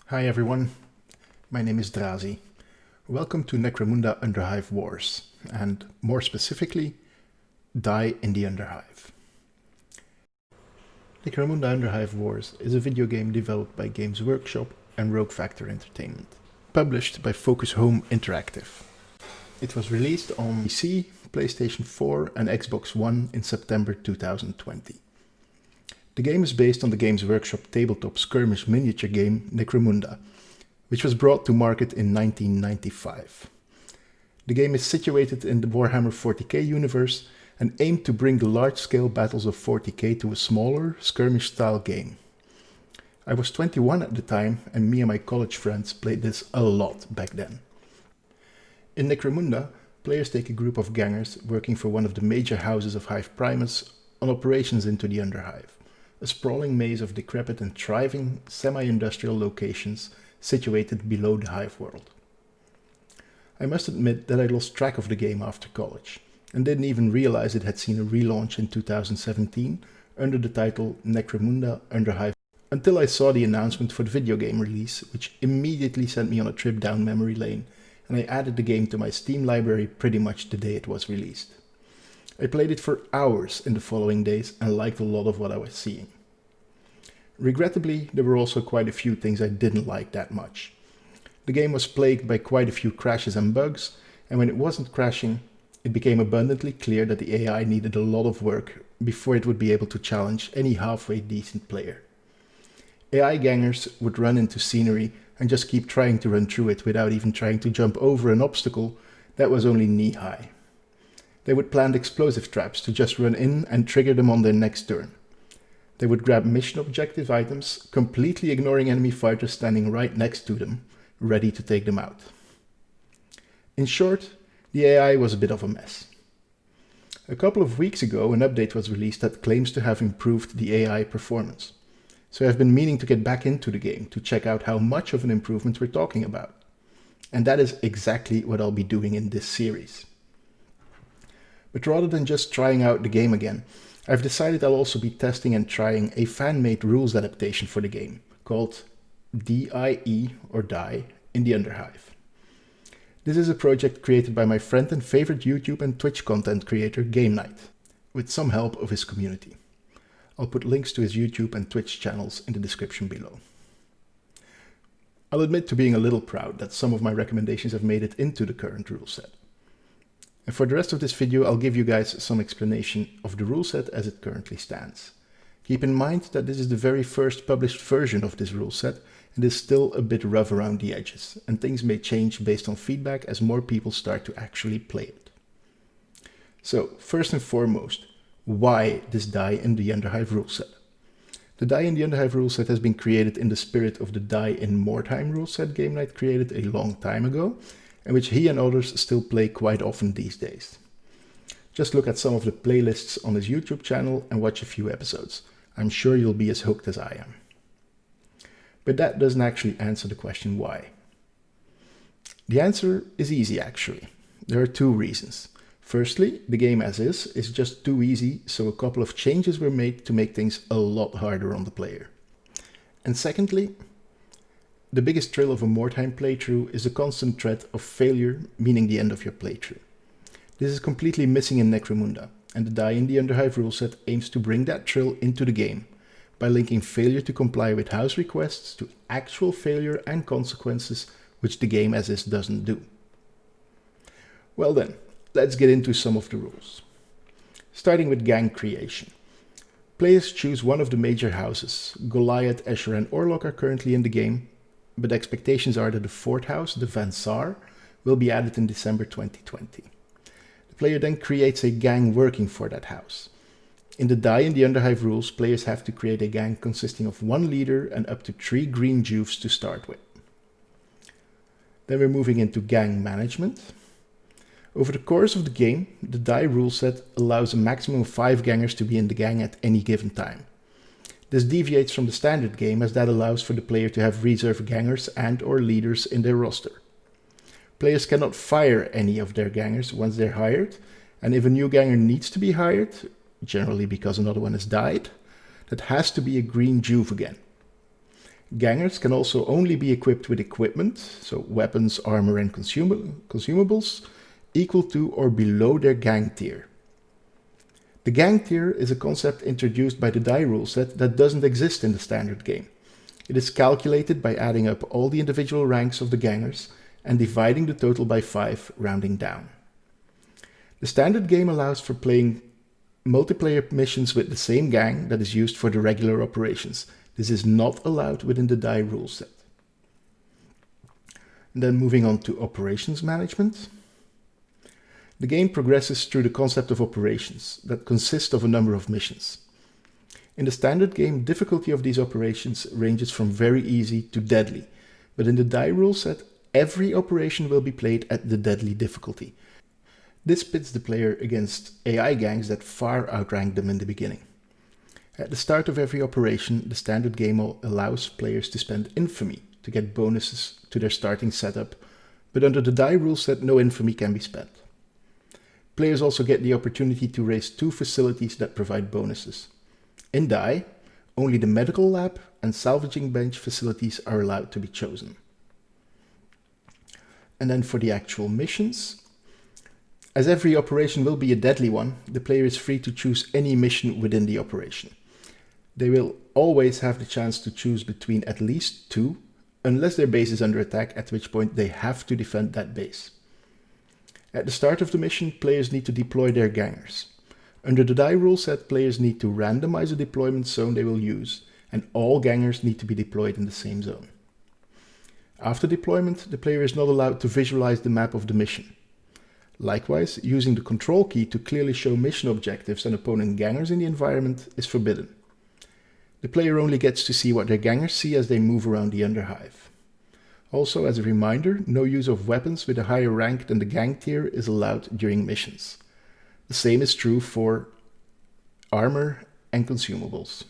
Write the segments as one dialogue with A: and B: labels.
A: Hi everyone, my name is Draazi. Welcome to Necromunda Underhive Wars, and more specifically, D.I.E in the Underhive. Necromunda Underhive Wars is a video game developed by Games Workshop and Rogue Factor Entertainment, published by Focus Home Interactive. It was released on PC, PlayStation 4 and Xbox One in September 2020. The game is based on the Games Workshop tabletop skirmish miniature game Necromunda, which was brought to market in 1995. The game is situated in the Warhammer 40k universe and aimed to bring the large-scale battles of 40k to a smaller, skirmish-style game. I was 21 at the time, and me and my college friends played this a lot back then. In Necromunda, players take a group of gangers working for one of the major houses of Hive Primus on operations into the Underhive, a sprawling maze of decrepit and thriving semi-industrial locations situated below the Hive world. I must admit that I lost track of the game after college, and didn't even realize it had seen a relaunch in 2017 under the title Necromunda Underhive, until I saw the announcement for the video game release, which immediately sent me on a trip down memory lane, and I added the game to my Steam library pretty much the day it was released. I played it for hours in the following days and liked a lot of what I was seeing. Regrettably, there were also quite a few things I didn't like that much. The game was plagued by quite a few crashes and bugs, and when it wasn't crashing, it became abundantly clear that the AI needed a lot of work before it would be able to challenge any halfway decent player. AI gangers would run into scenery and just keep trying to run through it without even trying to jump over an obstacle that was only knee-high. They would plant explosive traps to just run in and trigger them on their next turn. They would grab mission objective items, completely ignoring enemy fighters standing right next to them, ready to take them out. In short, the AI was a bit of a mess. A couple of weeks ago, an update was released that claims to have improved the AI performance. So I've been meaning to get back into the game to check out how much of an improvement we're talking about. And that is exactly what I'll be doing in this series. But rather than just trying out the game again, I've decided I'll also be testing and trying a fan-made rules adaptation for the game, called D.I.E or D.I.E in the Underhive. This is a project created by my friend and favorite YouTube and Twitch content creator GamekNight, with some help of his community. I'll put links to his YouTube and Twitch channels in the description below. I'll admit to being a little proud that some of my recommendations have made it into the current rule set. And for the rest of this video, I'll give you guys some explanation of the rule set as it currently stands. Keep in mind that this is the very first published version of this rule set and is still a bit rough around the edges, and things may change based on feedback as more people start to actually play it. So, first and foremost, why this D.I.E in the Underhive rule set? The D.I.E in the Underhive rule set has been created in the spirit of the D.I.E in Mordheim rule set GamekNight created a long time ago, and which he and others still play quite often these days. Just look at some of the playlists on his YouTube channel and watch a few episodes. I'm sure you'll be as hooked as I am. But that doesn't actually answer the question why. The answer is easy actually. There are two reasons. Firstly, the game as is just too easy, so a couple of changes were made to make things a lot harder on the player. And secondly, the biggest thrill of a Mordheim playthrough is a constant threat of failure, meaning the end of your playthrough. This is completely missing in Necromunda, and the D.I.E in the Underhive rule set aims to bring that thrill into the game by linking failure to comply with house requests to actual failure and consequences, which the game as is doesn't do. Well then, let's get into some of the rules. Starting with gang creation. Players choose one of the major houses. Goliath, Escher and Orlok are currently in the game, but expectations are that the fourth house, the Van Saar, will be added in December 2020. The player then creates a gang working for that house. In the D.I.E in the Underhive rules, players have to create a gang consisting of one leader and up to 3 green juves to start with. Then we're moving into gang management. Over the course of the game, the D.I.E rule set allows a maximum of 5 gangers to be in the gang at any given time. This deviates from the standard game as that allows for the player to have reserve gangers and or leaders in their roster. Players cannot fire any of their gangers once they're hired, and if a new ganger needs to be hired, generally because another one has died, that has to be a green juve again. Gangers can also only be equipped with equipment, so weapons, armor and consumables, equal to or below their gang tier. The gang tier is a concept introduced by the D.I.E ruleset that doesn't exist in the standard game. It is calculated by adding up all the individual ranks of the gangers and dividing the total by 5, rounding down. The standard game allows for playing multiplayer missions with the same gang that is used for the regular operations. This is not allowed within the D.I.E ruleset. And then moving on to operations management. The game progresses through the concept of operations that consist of a number of missions. In the standard game, difficulty of these operations ranges from very easy to deadly, but in the D.I.E ruleset, every operation will be played at the deadly difficulty. This pits the player against AI gangs that far outrank them in the beginning. At the start of every operation, the standard game allows players to spend infamy to get bonuses to their starting setup, but under the D.I.E ruleset, no infamy can be spent. Players also get the opportunity to raise 2 facilities that provide bonuses. In D.I.E, only the medical lab and salvaging bench facilities are allowed to be chosen. And then for the actual missions, as every operation will be a deadly one, the player is free to choose any mission within the operation. They will always have the chance to choose between at least 2, unless their base is under attack, at which point they have to defend that base. At the start of the mission, players need to deploy their gangers. Under the D.I.E ruleset, players need to randomize the deployment zone they will use, and all gangers need to be deployed in the same zone. After deployment, the player is not allowed to visualize the map of the mission. Likewise, using the control key to clearly show mission objectives and opponent gangers in the environment is forbidden. The player only gets to see what their gangers see as they move around the Underhive. Also, as a reminder, no use of weapons with a higher rank than the gang tier is allowed during missions. The same is true for armor and consumables.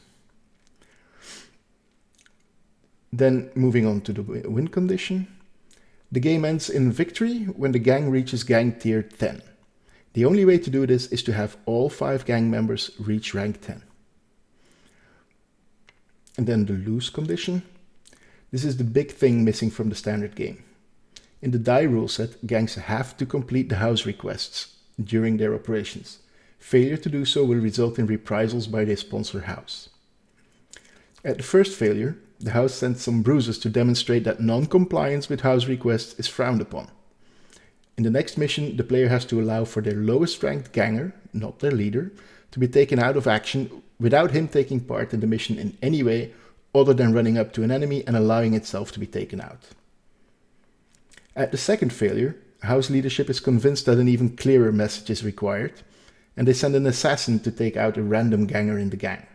A: Then moving on to the win condition. The game ends in victory when the gang reaches gang tier 10. The only way to do this is to have all 5 gang members reach rank 10. And then the lose condition. This is the big thing missing from the standard game. In the D.I.E ruleset, gangs have to complete the house requests during their operations. Failure to do so will result in reprisals by their sponsor house. At the first failure, the house sends some bruises to demonstrate that non-compliance with house requests is frowned upon. In the next mission, the player has to allow for their lowest ranked ganger, not their leader, to be taken out of action without him taking part in the mission in any way other than running up to an enemy and allowing itself to be taken out. At the second failure, house leadership is convinced that an even clearer message is required, and they send an assassin to take out a random ganger in the gang.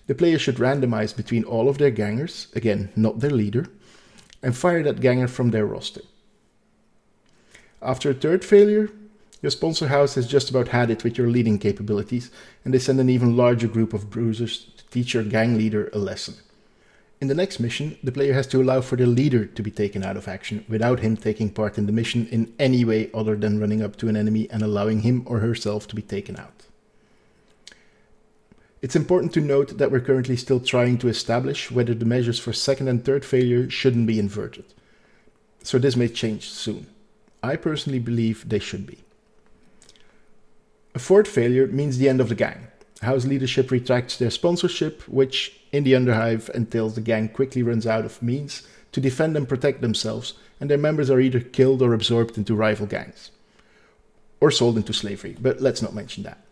A: The player should randomize between all of their gangers, again not their leader, and fire that ganger from their roster. After a third failure, your sponsor house has just about had it with your leading capabilities, and they send an even larger group of bruisers to teach your gang leader a lesson. In the next mission, the player has to allow for their leader to be taken out of action without him taking part in the mission in any way other than running up to an enemy and allowing him or herself to be taken out. It's important to note that we're currently still trying to establish whether the measures for second and third failure shouldn't be inverted. So this may change soon. I personally believe they should be. A fourth failure means the end of the gang. House leadership retracts their sponsorship, which in the Underhive entails the gang quickly runs out of means to defend and protect themselves, and their members are either killed or absorbed into rival gangs. Or sold into slavery, but let's not mention that.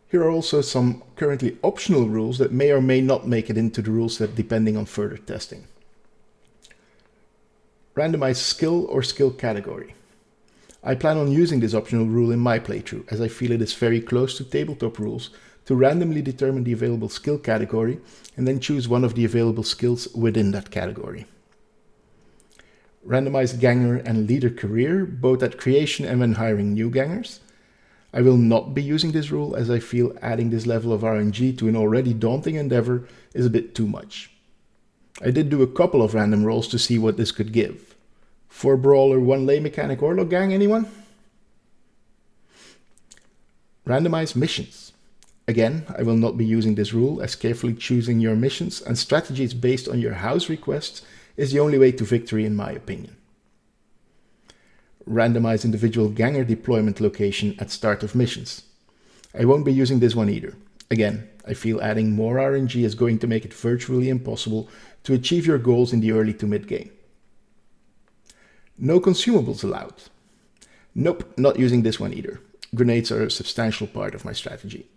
A: Here are also some currently optional rules that may or may not make it into the rule set depending on further testing. Randomize skill or skill category. I plan on using this optional rule in my playthrough, as I feel it is very close to tabletop rules to randomly determine the available skill category and then choose one of the available skills within that category. Randomize ganger and leader career, both at creation and when hiring new gangers. I will not be using this rule as I feel adding this level of RNG to an already daunting endeavor is a bit too much. I did do a couple of random rolls to see what this could give. 4 brawler, 1 lay mechanic Orlog gang, anyone? Randomize missions. Again, I will not be using this rule, as carefully choosing your missions and strategies based on your house requests is the only way to victory in my opinion. Randomize individual ganger deployment location at start of missions. I won't be using this one either. Again, I feel adding more RNG is going to make it virtually impossible to achieve your goals in the early to mid game. No consumables allowed. Nope, not using this one either. Grenades are a substantial part of my strategy.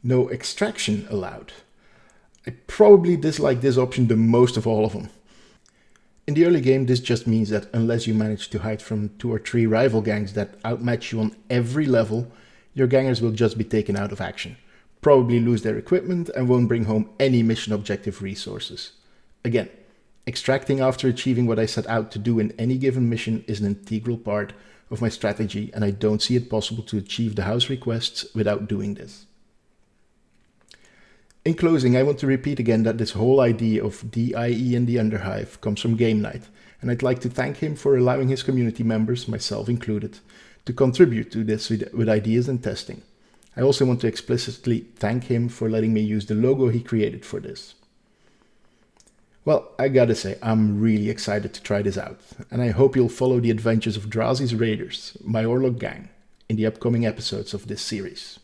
A: No extraction allowed. I probably dislike this option the most of all of them. In the early game, this just means that unless you manage to hide from 2 or 3 rival gangs that outmatch you on every level, your gangers will just be taken out of action, probably lose their equipment and won't bring home any mission objective resources. Again, extracting after achieving what I set out to do in any given mission is an integral part of my strategy, and I don't see it possible to achieve the house requests without doing this. In closing, I want to repeat again that this whole idea of D.I.E in the Underhive comes from GamekNight, and I'd like to thank him for allowing his community members, myself included, to contribute to this with ideas and testing. I also want to explicitly thank him for letting me use the logo he created for this. Well, I gotta say, I'm really excited to try this out, and I hope you'll follow the adventures of Draazi's Raiders, my Orlog gang, in the upcoming episodes of this series.